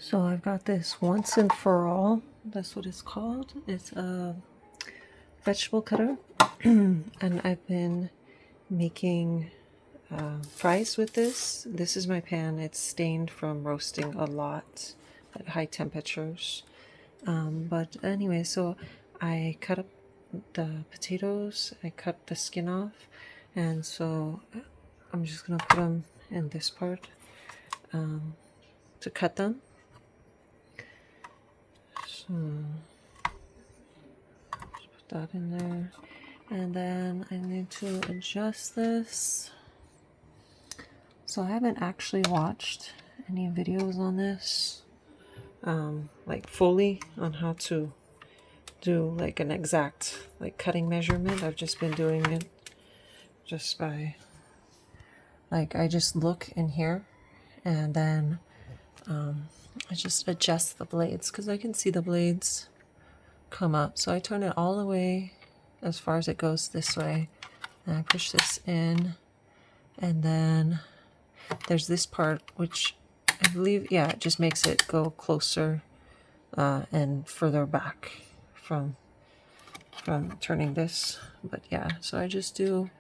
So I've got this Once and For All, that's what it's called. It's a vegetable cutter and I've been making fries with this. This is my pan. It's stained from roasting a lot at high temperatures. But anyway, so I cut up the potatoes, I cut the skin off, and so I'm just gonna put them in this part to cut them. So put that in there, and then I need to adjust this. So I haven't actually watched any videos on this, like fully on how to do like an exact like cutting measurement. I've just been doing it just by like I just look in here and then I just adjust the blades because I can see the blades come up. So I turn it all the way as far as it goes this way, and I push this in, and then there's this part which I believe, yeah, it just makes it go closer and further back from turning this. But yeah, so I just do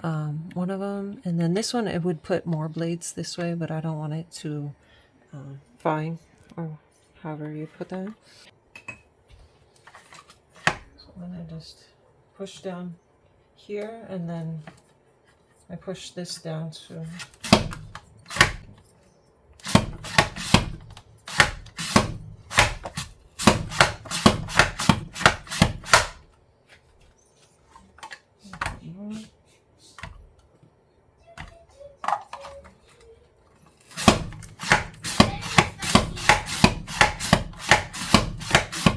one of them, and then this one it would put more blades this way, but I don't want it to fine, or however you put that. So then I just push down here, and then I push this down to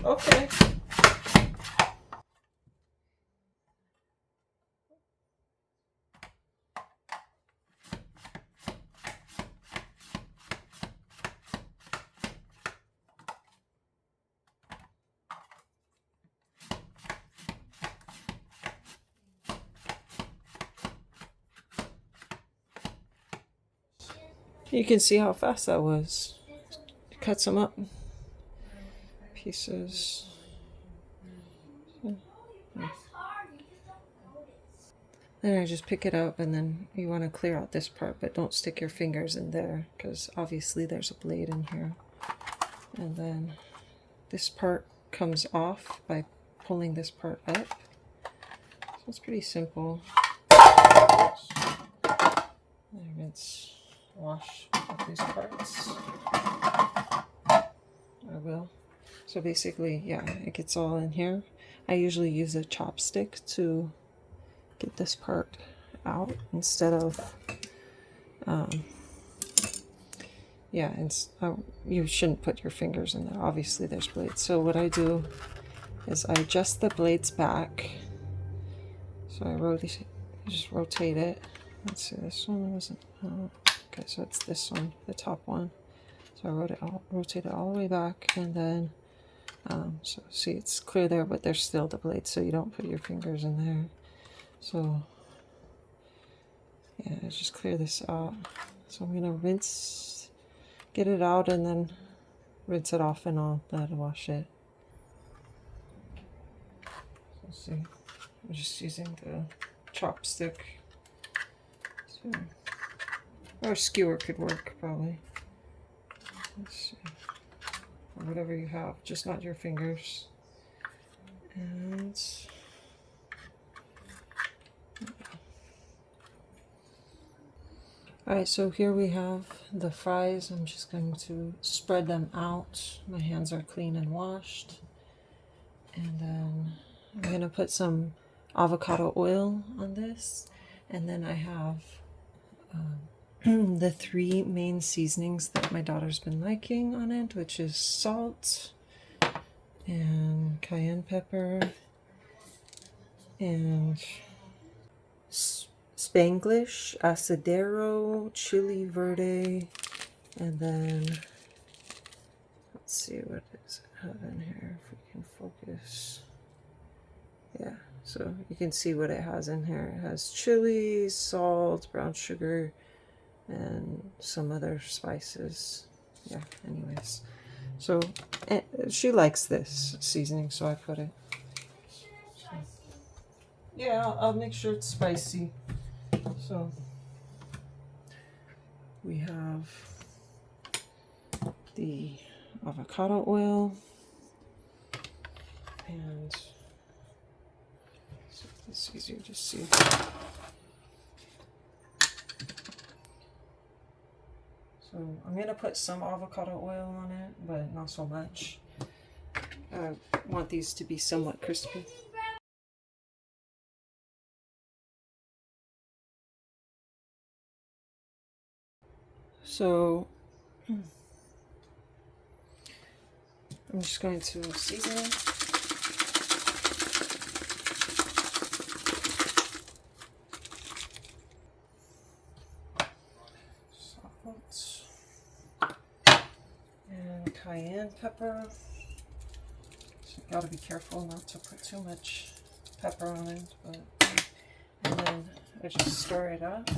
okay. You can see how fast that was. It cuts them up pieces. Then I just pick it up, and then you want to clear out this part, but don't stick your fingers in there because obviously there's a blade in here. And then this part comes off by pulling this part up. So it's pretty simple. I rinse, wash out these parts. I will. So basically, yeah, it gets all in here. I usually use a chopstick to get this part out instead of yeah, and you shouldn't put your fingers in there. Obviously there's blades. So what I do is I adjust the blades back. So I just rotate it. Let's see, this one wasn't okay, so it's this one, the top one. So I rotate it all the way back, and then so see, it's clear there, but there's still the blades, so you don't put your fingers in there. So yeah, just clear this out. So I'm gonna rinse, get it out, and then rinse it off, and I'll wash it. So see, I'm just using the chopstick. So, or a skewer could work probably. Let's see, or whatever you have, just not your fingers. And alright, so here we have the fries. I'm just going to spread them out. My hands are clean and washed. And then I'm going to put some avocado oil on this. And then I have the 3 main seasonings that my daughter's been liking on it, which is salt and cayenne pepper and Spanglish, Asadero, Chili Verde, and then let's see what does it have in here if we can focus. Yeah, so you can see what it has in here. It has chili, salt, brown sugar, and some other spices. yeah, anyways. So she likes this seasoning, so I put it. So, yeah, I'll make sure it's spicy. So we have the avocado oil, and so it's easier to see. So I'm gonna put some avocado oil on it, but not so much. I want these to be somewhat crispy. So I'm just going to season it. Salt and cayenne pepper. So you gotta be careful not to put too much pepper on it, but and then I just stir it up.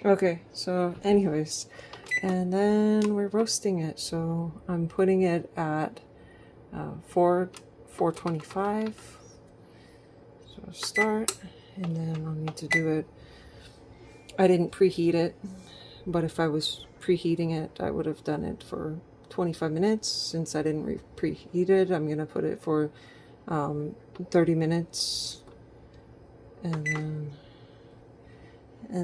Okay, so anyways, and then we're roasting it. So I'm putting it at 425. So start, and then I'll need to do it. I didn't preheat it, but if I was preheating it, I would have done it for 25 minutes. Since I didn't preheat it, I'm gonna put it for 30 minutes, and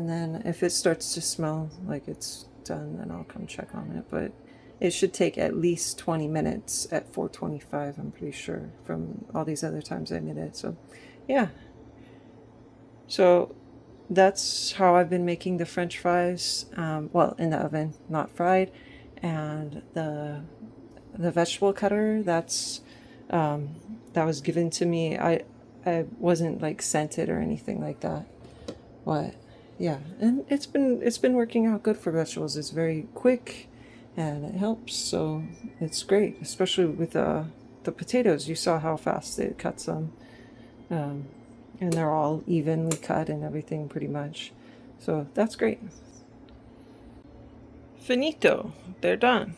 then if it starts to smell like it's done, then I'll come check on it. But it should take at least 20 minutes at 425, I'm pretty sure, from all these other times I made it. So yeah, so that's how I've been making the French fries, well, in the oven, not fried. And the vegetable cutter, that was given to me. I wasn't like sent it or anything like that, but yeah, and it's been working out good for vegetables. It's very quick and it helps, so it's great, especially with the potatoes. You saw how fast it cuts them, and they're all evenly cut and everything pretty much, so that's great. Finito, they're done.